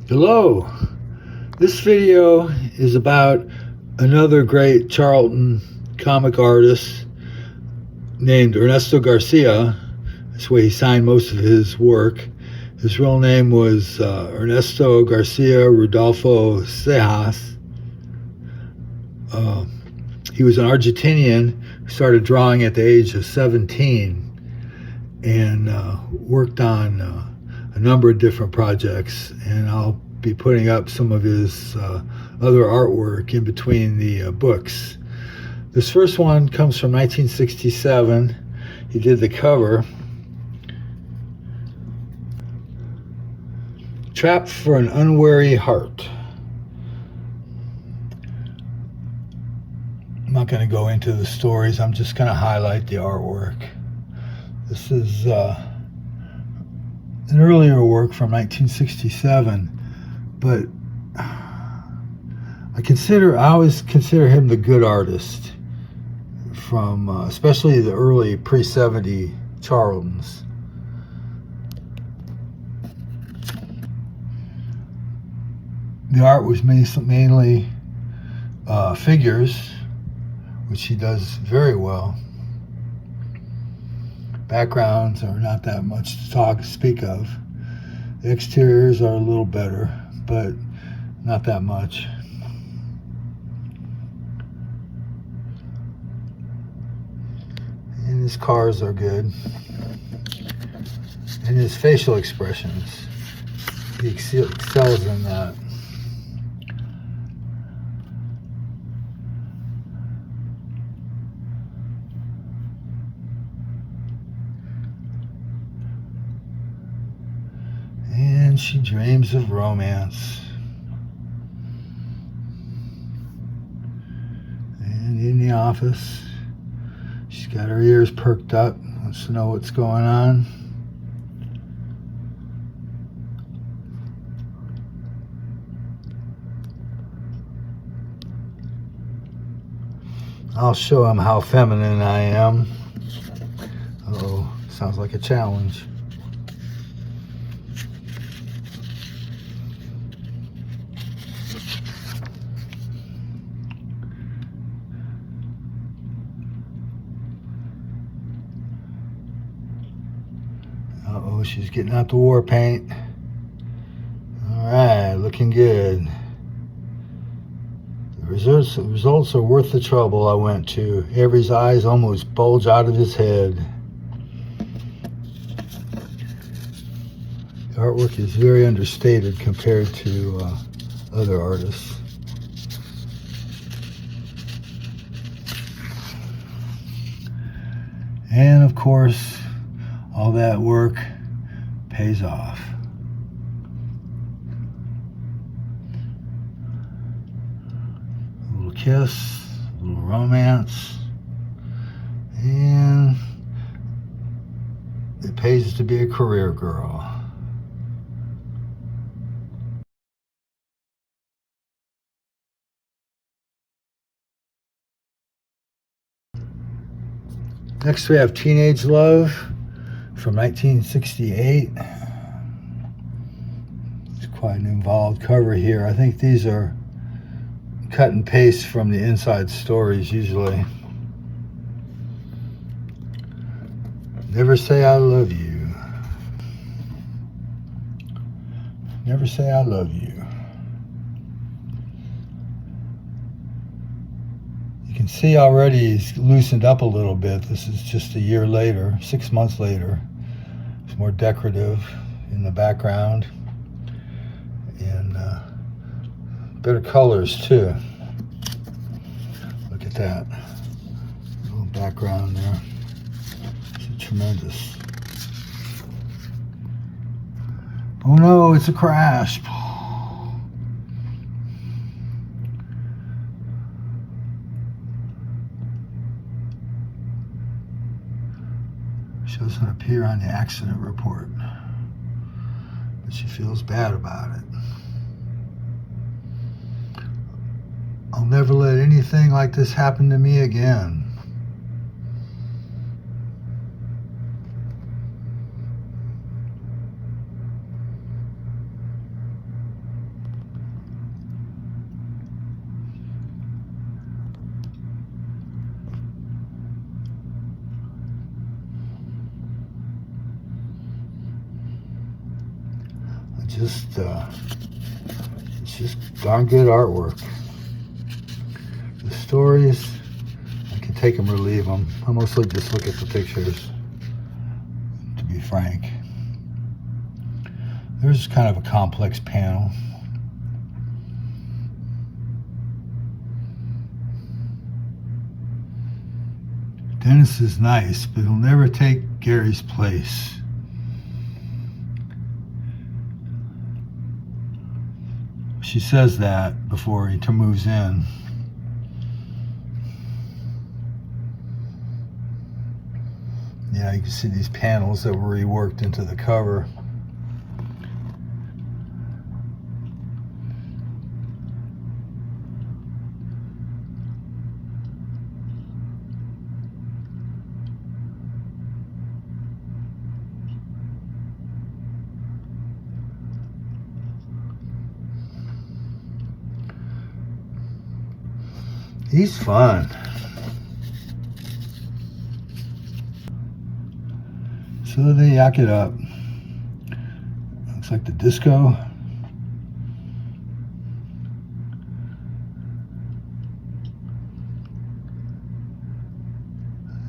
Hello. This video is about another great Charlton comic artist named Ernesto Garcia. That's the way he signed most of his work. His real name was Ernesto Garcia Rudolfo Cejas. He was an Argentinian who started drawing at the age of 17 and worked on a number of different projects, and I'll be putting up some of his other artwork in between the books. This first one comes from 1967. He did the cover. Trapped for an Unwary Heart. I'm not going to go into the stories. I'm just going to highlight the artwork. This is an earlier work from 1967, but I always consider him the good artist from especially the early pre-70 Charltons. The art was mainly figures, which he does very well. Backgrounds are not that much to speak of. The exteriors are a little better, but not that much. And his cars are good. And his facial expressions, he excels in that. And she dreams of romance. And in the office, she's got her ears perked up, wants to know what's going on. I'll show him how feminine I am. Uh-oh, sounds like a challenge. Uh-oh, she's getting out the war paint. All right, looking good. The results are worth the trouble I went to. Avery's eyes almost bulge out of his head. The artwork is very understated compared to other artists. And of course, all that work pays off. A little kiss, a little romance, and it pays to be a career girl. Next we have Teenage Love from 1968. It's quite an involved cover here. I think these are cut and paste from the inside stories usually. Never say I love you. Never say I love you. You can see already he's loosened up a little bit. This is just a year later, 6 months later. It's more decorative in the background and better colors too. Look at that little background there. It's tremendous. Oh no, it's a crash. She doesn't appear on the accident report, but she feels bad about it. I'll never let anything like this happen to me again. It's just darn good artwork. The stories, I can take them or leave them. I mostly just look at the pictures, to be frank. There's kind of a complex panel. Dennis is nice, but he'll never take Gary's place. She says that before he moves in. Yeah, you can see these panels that were reworked into the cover. He's fun. So they yak it up. Looks like the disco.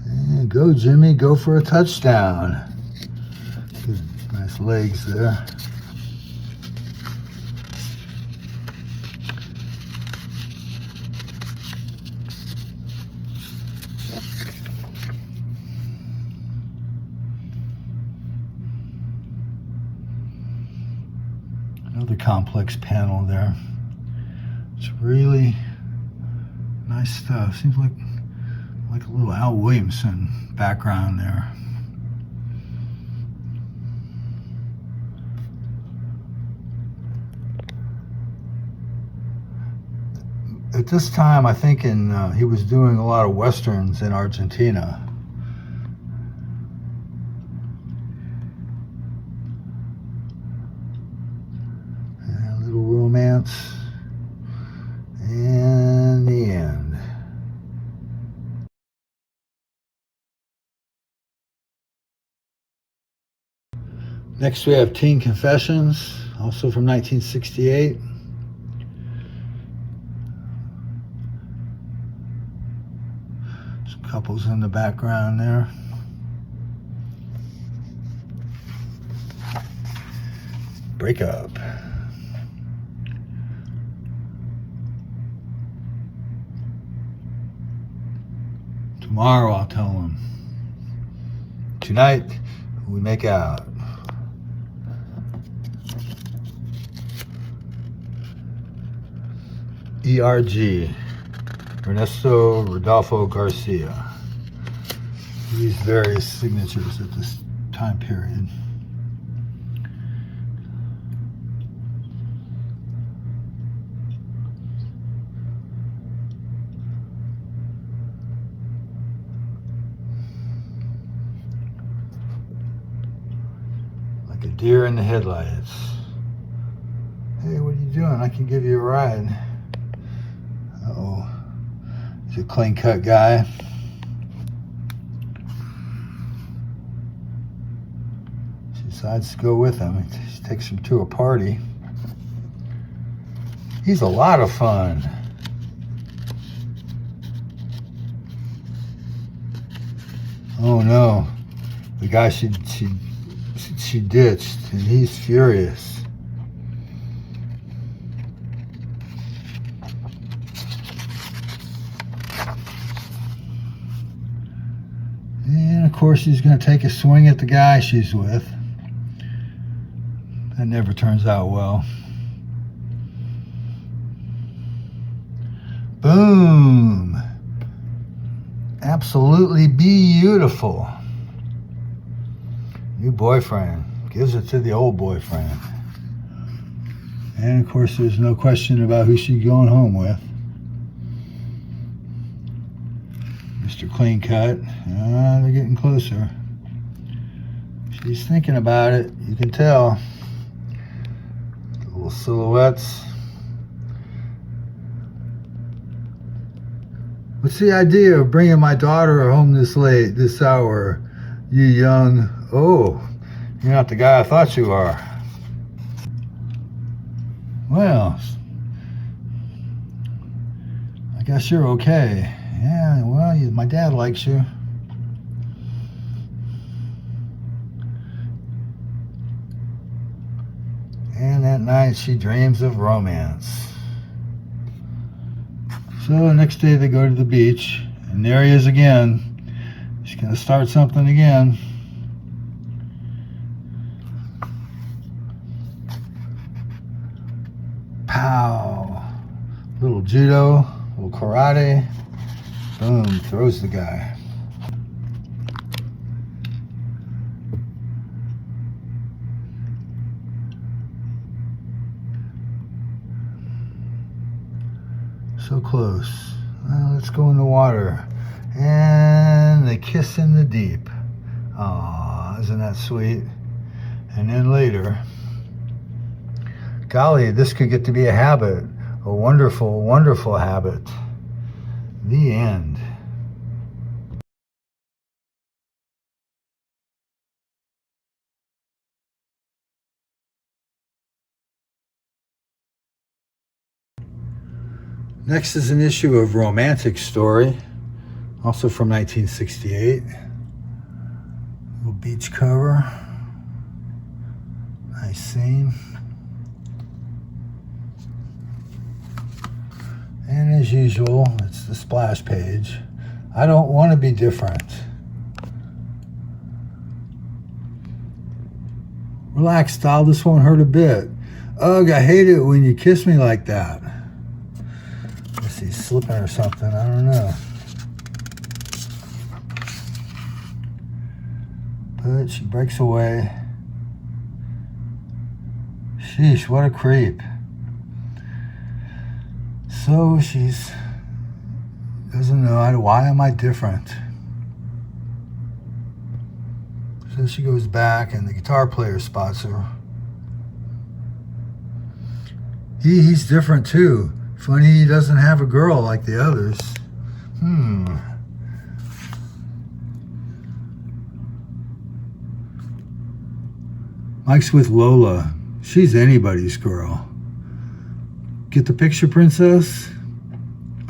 And go, Jimmy, go for a touchdown. Good, nice legs there. Another complex panel there. It's really nice stuff. Seems like a little Al Williamson background there. At this time, I think he was doing a lot of westerns in Argentina. Romance and the end. Next we have Teen Confessions, also from 1968. Some couples in the background there. Breakup. Tomorrow I'll tell him. Tonight we make out. ERG, Ernesto Rodolfo Garcia. These various signatures at this time period. Like a deer in the headlights. Hey, what are you doing? I can give you a ride. Uh-oh. He's a clean-cut guy. She decides to go with him. He takes him to a party. He's a lot of fun. Oh no. The guy she ditched, and he's furious. And of course she's going to take a swing at the guy she's with. That never turns out well. Boom! Absolutely beautiful. New boyfriend. Gives it to the old boyfriend. And of course there's no question about who she's going home with. Mr. Clean Cut. They're getting closer. She's thinking about it. You can tell. The little silhouettes. What's the idea of bringing my daughter home this late, this hour? You young... Oh, you're not the guy I thought you are. Well, I guess you're okay. Yeah, well, my dad likes you. And that night she dreams of romance. So the next day they go to the beach, and there he is again. He's going to start something again. Pow! Little judo, little karate. Boom, throws the guy. So close. Well, let's go in the water. And they kiss in the deep. Aw, isn't that sweet? And then later, golly, this could get to be a habit. A wonderful, wonderful habit. The end. Next is an issue of Romantic Story, also from 1968. Little beach cover. Nice scene. And as usual, it's the splash page. I don't want to be different. Relax, doll, this won't hurt a bit. Ugh, I hate it when you kiss me like that. Guess he's slipping or something, I don't know. But she breaks away. Sheesh, what a creep. So she's doesn't know, why am I different? So she goes back and the guitar player spots her. He's different too. Funny he doesn't have a girl like the others. Mike's with Lola. She's anybody's girl. Get the picture, princess?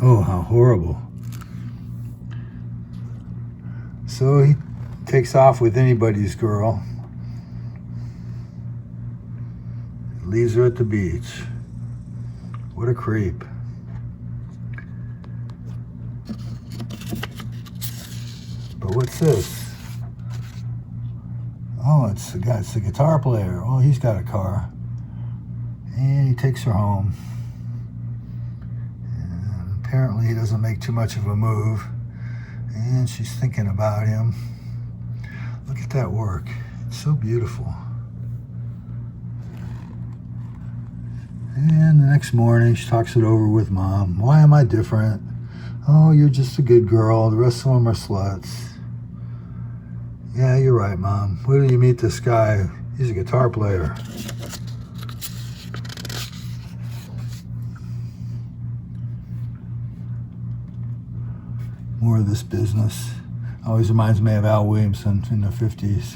Oh, how horrible. So he takes off with anybody's girl. Leaves her at the beach. What a creep. But what's this? Oh, it's the guitar player. Oh, he's got a car. And he takes her home. And apparently he doesn't make too much of a move. And she's thinking about him. Look at that work. It's so beautiful. And the next morning, she talks it over with Mom. Why am I different? Oh, you're just a good girl. The rest of them are sluts. Yeah, you're right, Mom. Where do you meet this guy? He's a guitar player. More of this business. Always reminds me of Al Williamson in the 50s.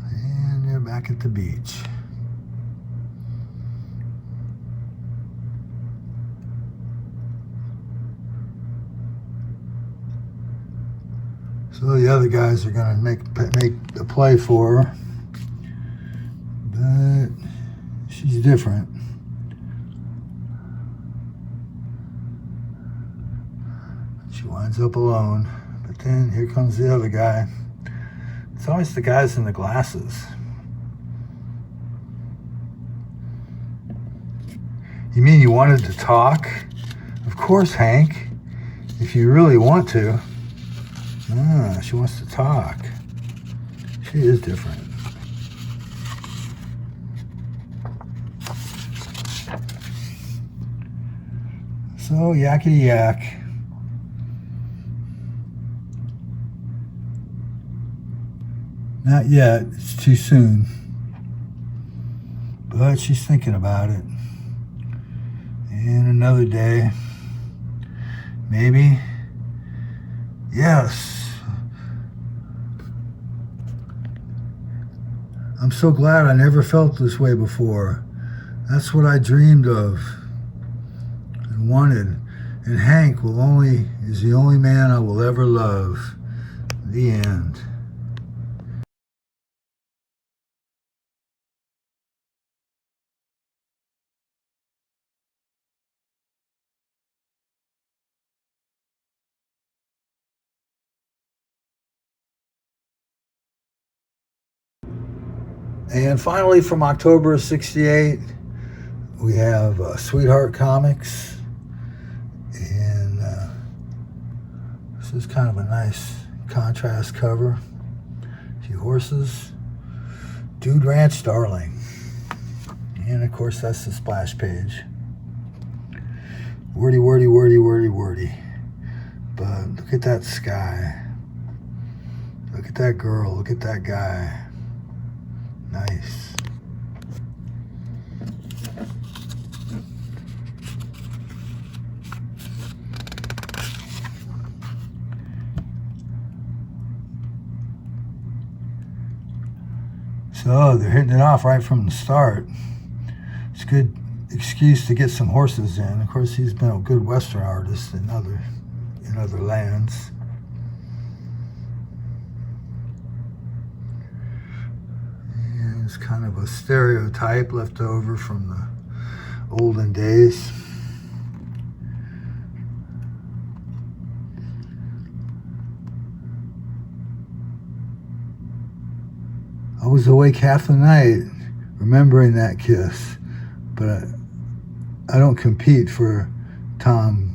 And they're back at the beach. So the other guys are going to make a play for her. But she's different. She winds up alone. But then here comes the other guy. It's always the guys in the glasses. You mean you wanted to talk? Of course, Hank. If you really want to. Ah, she wants to talk. She is different. So, yakety yak. Not yet. It's too soon. But she's thinking about it. And another day. Maybe. Yes. I'm so glad I never felt this way before. That's what I dreamed of and wanted. And Hank is the only man I will ever love. The end. And finally, from October of '68, we have Sweetheart Comics. And this is kind of a nice contrast cover. A few horses. Dude Ranch Darling. And of course, that's the splash page. Wordy, wordy, wordy, wordy, wordy. But look at that sky. Look at that girl. Look at that guy. Nice. So they're hitting it off right from the start. It's a good excuse to get some horses in. Of course, he's been a good Western artist in other lands. And it's kind of a stereotype left over from the olden days. I was awake half the night remembering that kiss, but I don't compete for Tom.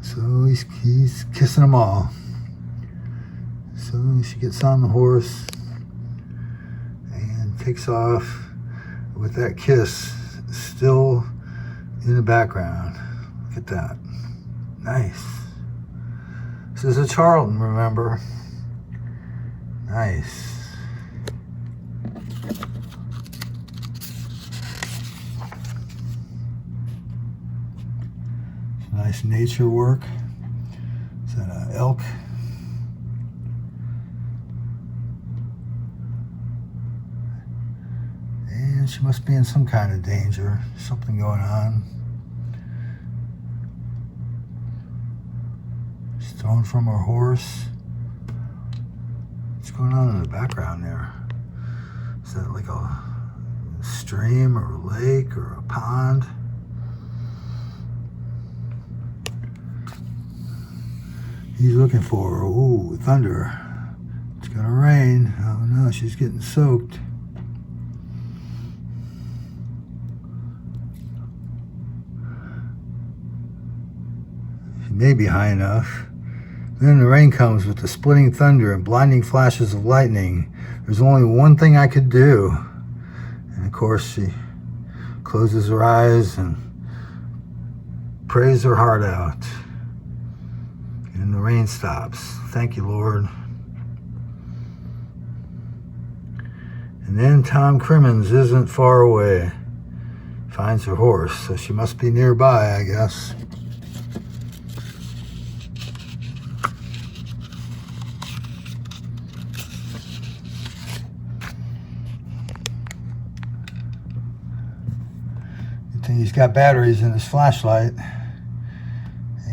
So he's kissing them all. So she gets on the horse and takes off with that kiss still in the background. Look at that. Nice. This is a Charlton, remember? Nice. Nice nature work. Is that an elk? And she must be in some kind of danger. Something going on. She's thrown from her horse. What's going on in the background there? Is that like a stream or a lake or a pond? He's looking for her. Ooh, thunder. It's gonna rain. Oh no, she's getting soaked. She may be high enough. Then the rain comes with the splitting thunder and blinding flashes of lightning. There's only one thing I could do. And of course, she closes her eyes and prays her heart out. And the rain stops. Thank you, Lord. And then Tom Crimmins isn't far away. Finds her horse, so she must be nearby, I guess. Good thing he's got batteries in his flashlight.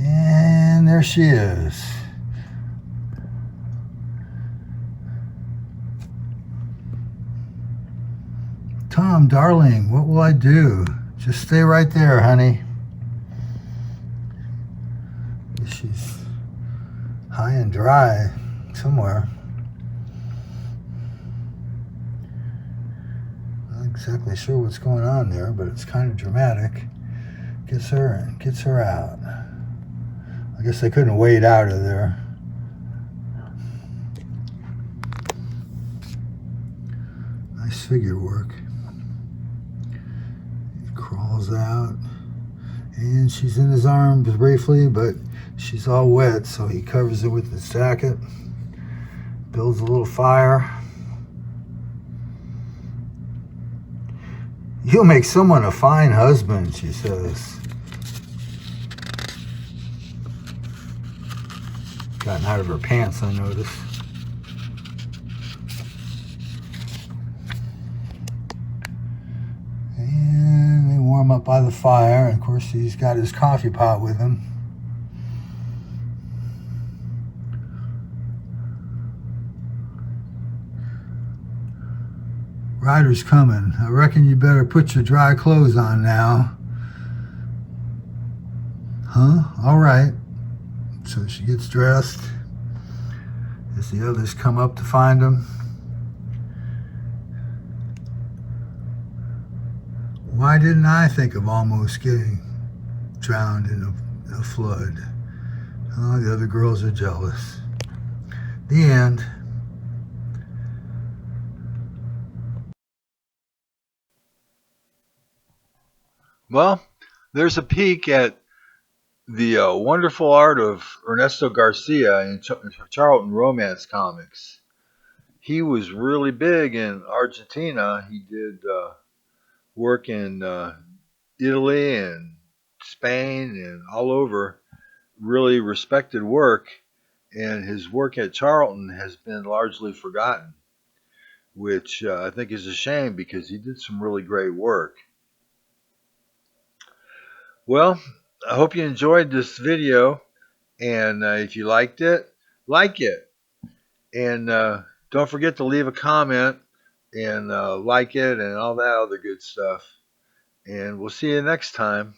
And there she is. Tom, darling, what will I do? Just stay right there, honey. She's high and dry somewhere. Not exactly sure what's going on there, but it's kind of dramatic. Gets her in, gets her out. I guess they couldn't wade out of there. Nice figure work. He crawls out, and she's in his arms briefly, but she's all wet, so he covers her with his jacket, builds a little fire. You'll make someone a fine husband, she says. gotten out of her pants, I noticed. And they warm up by the fire. And of course, he's got his coffee pot with him. Ryder's coming. I reckon you better put your dry clothes on now. Huh? All right. So she gets dressed as the others come up to find him. Why didn't I think of almost getting drowned in a flood? Oh, the other girls are jealous. The end. Well, there's a peek at the wonderful art of Ernesto Garcia in Charlton romance comics. He was really big in Argentina. He did work in Italy and Spain and all over. Really respected work, and his work at Charlton has been largely forgotten, which I think is a shame because he did some really great work. Well, I hope you enjoyed this video, and if you liked it, like it. And don't forget to leave a comment and like it and all that other good stuff. And we'll see you next time.